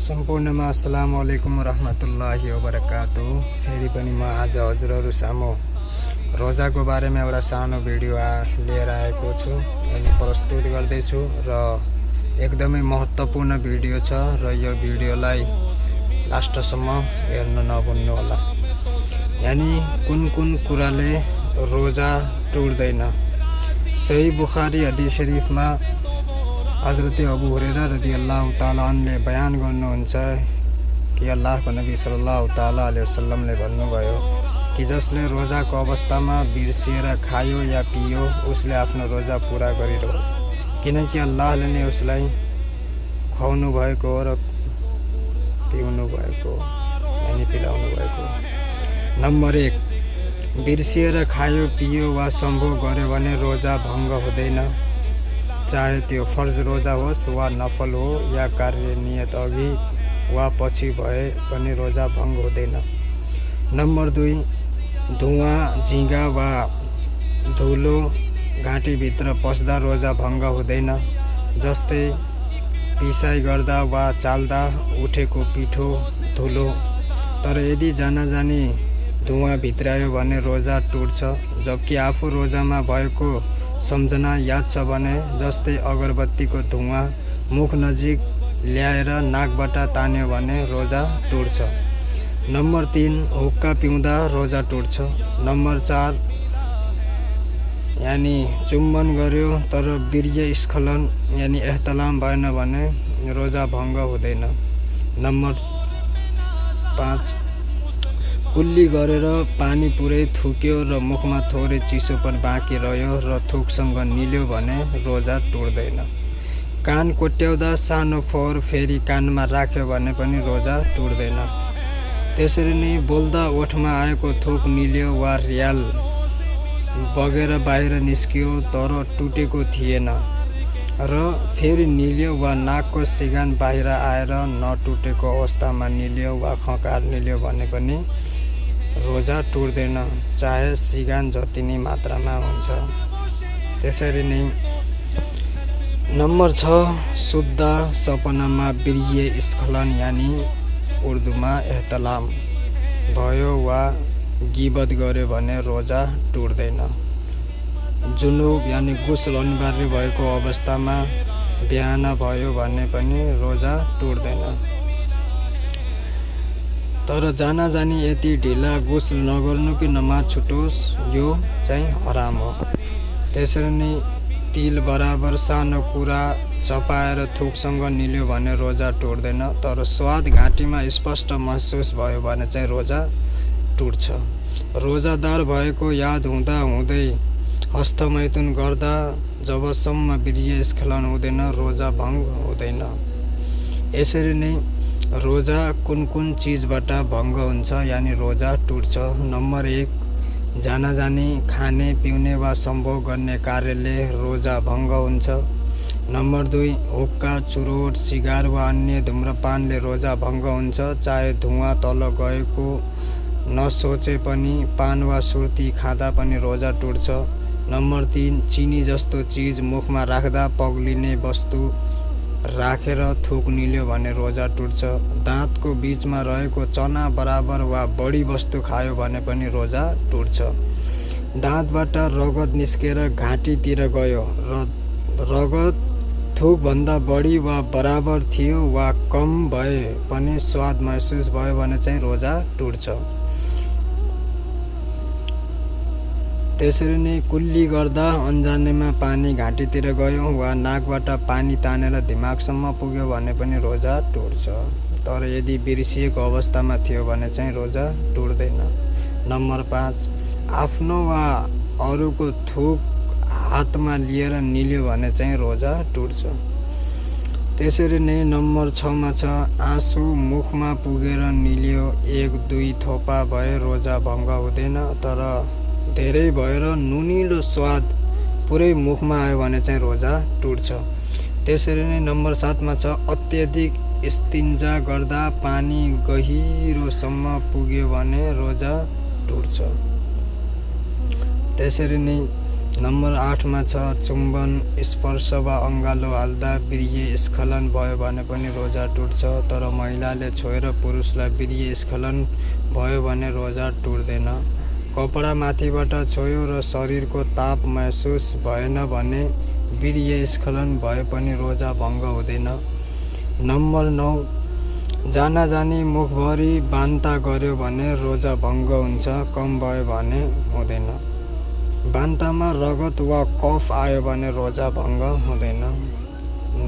सम्पूर्णमा अस्सलामु अलैकुम रहमतुल्लाहि वबरकातु। फेरि पनि म आज हजुरहरू सामु रोजाको बारेमा एउटा सानो भिडियो लिएर आएको छु अनि प्रस्तुत गर्दैछु र एकदमै महत्त्वपूर्ण भिडियो छ र यो भिडियोलाई लास्टसम्म हेर्न नभुल्नु होला। यानी कुन कुराले रोजा टुट्दैन। सही बुखारी हदीस शरीफमा हजरत अबू हुरैरा रदियल्लाहु ताला अन्हुले बयान गर्नुहुन्छ कि अल्लाहको नबी सल्लल्लाहु ताला अलैहि वसल्लमले भन्नुभयो कि जसले रोजाको अवस्थामा बिर्सिएर खायो या पियो उसले आफ्नो रोजा पूरा गरिरहोस्, किनकि अल्लाहले नै उसलाई खुवाउनु भएको हो र पिउनु भएको यानी पिलाउनु भएको। नम्बर 1, बिर्सिएर खायो पियो वा सम्भोग गर्यो भने रोजा भङ्ग हुँदैन, चाहे त्यो फर्ज रोजा होस् वा नफल हो या कार्य नियत अघि वा पछि भए पनि रोजा भङ्ग हुँदैन। नम्बर 2, धुवा झिँगा वा धुलो घाँटीभित्र पस्दा रोजा भङ्ग हुँदैन, जस्तै पिसाइ गर्दा वा चाल्दा उठेको पिठो धुलो। तर यदि जानी धुवा भित्रायो भने रोजा टुट्छ, जबकि आफू रोजामा भएको सम्झना याद छ भने, जस्तै अगरबत्तीको धुवा मुख नजिक ल्याएर नाकबाट तान्यो भने रोजा टुट्छ। नम्बर 3, हुक्का पिउँदा रोजा टुट्छ। नम्बर 4, यानी चुम्बन गर्यो तर वीर्य स्खलन यानी एहतलाम भएन भने रोजा भङ्ग हुँदैन। नम्बर 5, कुल्ली गरेर पानी पुरै थुक्यो र मुखमा थोरै चिसोपन बाँकी रह्यो र थुकसँग निल्यो भने रोजा टुट्दैन। कान कोट्याउँदा सानो फोहोर फेरि कानमा राख्यो भने पनि रोजा टुट्दैन। त्यसरी नै बोल्दा ओठमा आएको थुक निल्यो वा र्याल बगेर बाहिर निस्कियो तर टुटेको थिएन र फेरि निल्यो वा नाकको सिगान बाहिर आएर नटुटेको अवस्थामा निल्यो वा खकार निल्यो भने पनि रोजा टुट्दैन, चाहे सिगान जति नै मात्रामा हुन्छ। त्यसरी नै नम्बर 6, शुद्ध सपनामा वीर्य स्खलन यानी उर्दूमा एहतलाम भयो वा गिबत गर्यो भने रोजा टुट्दैन। जुनुब यानी गुस्ल अनिवार्य भएको अवस्थामा बिहान भयो भने पनि रोजा टुट्दैन। तर जानी यति ढिला गुस्ल नगर्नु कि नमाज छुटोस् यो चाहिँ हराम हो। त्यसरी नै तिल बराबर सानो कुरा चपाएर थुकसँग निल्यो भने रोजा टुट्दैन, तर स्वाद घाँटीमा स्पष्ट महसुस भयो भने चाहिँ रोजा टुट्छ। रोजादार भएको याद हुँदा हुँदै हस्तमैथुन गर्दा जबसम्म वीर्य स्खलन हुँदैन रोजा भङ्ग हुँदैन। यसरी नै रोजा कुन चीजबाट भङ्ग हुन्छ यानी रोजा टुट्छ। नम्बर 1, जानी खाने पिउने वा सम्भोग गर्ने कार्यले रोजा भङ्ग हुन्छ। नम्बर 2, हुक्का चुरोट सिगार वा अन्य धुम्रपानले रोजा भङ्ग हुन्छ, चाहे धुवा तल गएको नसोचे पनि पान वा सुर्ती खाँदा पनि रोजा टुट्छ। नम्बर 3, चिनी जस्तो चीज मुखमा राख्दा पग्लिने वस्तु राखेर थुक निल्यो भने रोजा टुट्छ। दाँतको बीचमा रहेको चना बराबर वा बढी वस्तु खायो भने पनि रोजा टुट्छ। दाँतबाट रगत निस्केर घाँटीतिर गयो र रगत थुकभन्दा बढी वा बराबर थियो वा कम भए पनि स्वाद महसुस भयो भने चाहिँ रोजा टुट्छ। त्यसरी नै कुल्ली गर्दा अन्जानेमा पानी घाँटीतिर गयो वा नाकबाट पानी तानेर दिमागसम्म पुग्यो भने पनि रोजा टुट्छ, तर यदि बिर्सिएको अवस्थामा थियो भने चाहिँ रोजा टुट्दैन। नम्बर 5, आफ्नो वा अरूको थुक हातमा लिएर निल्यो भने चाहिँ रोजा टुट्छ। त्यसरी नै नम्बर 6 मा छ, आँसु मुखमा पुगेर निल्यो 1-2 थोपा भए रोजा भङ्ग हुँदैन, तर धेरै भएर नुनिलो स्वाद पुरै मुखमा आयो भने चाहिँ रोजा टुट्छ। त्यसरी नै नम्बर 7 मा छ, अत्यधिक इस्तिन्जा गर्दा पानी गहिरोसम्म पुग्यो भने रोजा टुट्छ। त्यसरी नै नम्बर 8 मा छ चुम्बन, स्पर्श वा अङ्गालो हाल्दा वीर्य स्खलन भयो भने पनि रोजा टुट्छ। तर महिलाले छोएर पुरुषलाई वीर्य स्खलन भयो भने रोजा टुट्दैन। कपडा माथिबाट छोयो र शरीरको ताप महसुस भएन भने वीर्य स्खलन भए पनि रोजा भङ्ग हुँदैन। नम्बर 9 जानाजानी मुखभरि बान्ता गर्यो भने रोजा भङ्ग हुन्छ, कम भयो भने हुँदैन। बान्तामा रगत वा कफ आयो भने रोजा भङ्ग हुँदैन।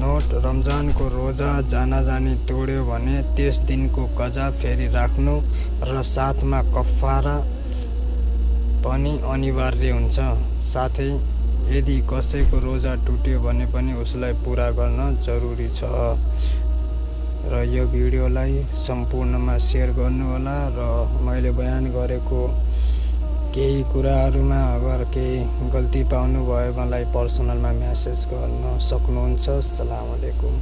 नोट: रमजानको रोजा जानाजानी तोड्यो भने त्यस दिनको कजा फेरि राख्नु र साथमा कफारा पनि अनिवार्य हुन्छ। साथै यदि कसैको रोजा टुट्यो भने पनि उसलाई पुरा गर्न जरुरी छ। र यो भिडियोलाई सम्पूर्णमा सेयर गर्नुहोला र मैले बयान गरेको केही कुराहरूमा अगर केही गल्ती पाउनुभयो मलाई पर्सनलमा मेसेज गर्न सक्नुहुन्छ। अस्सलामु अलैकुम।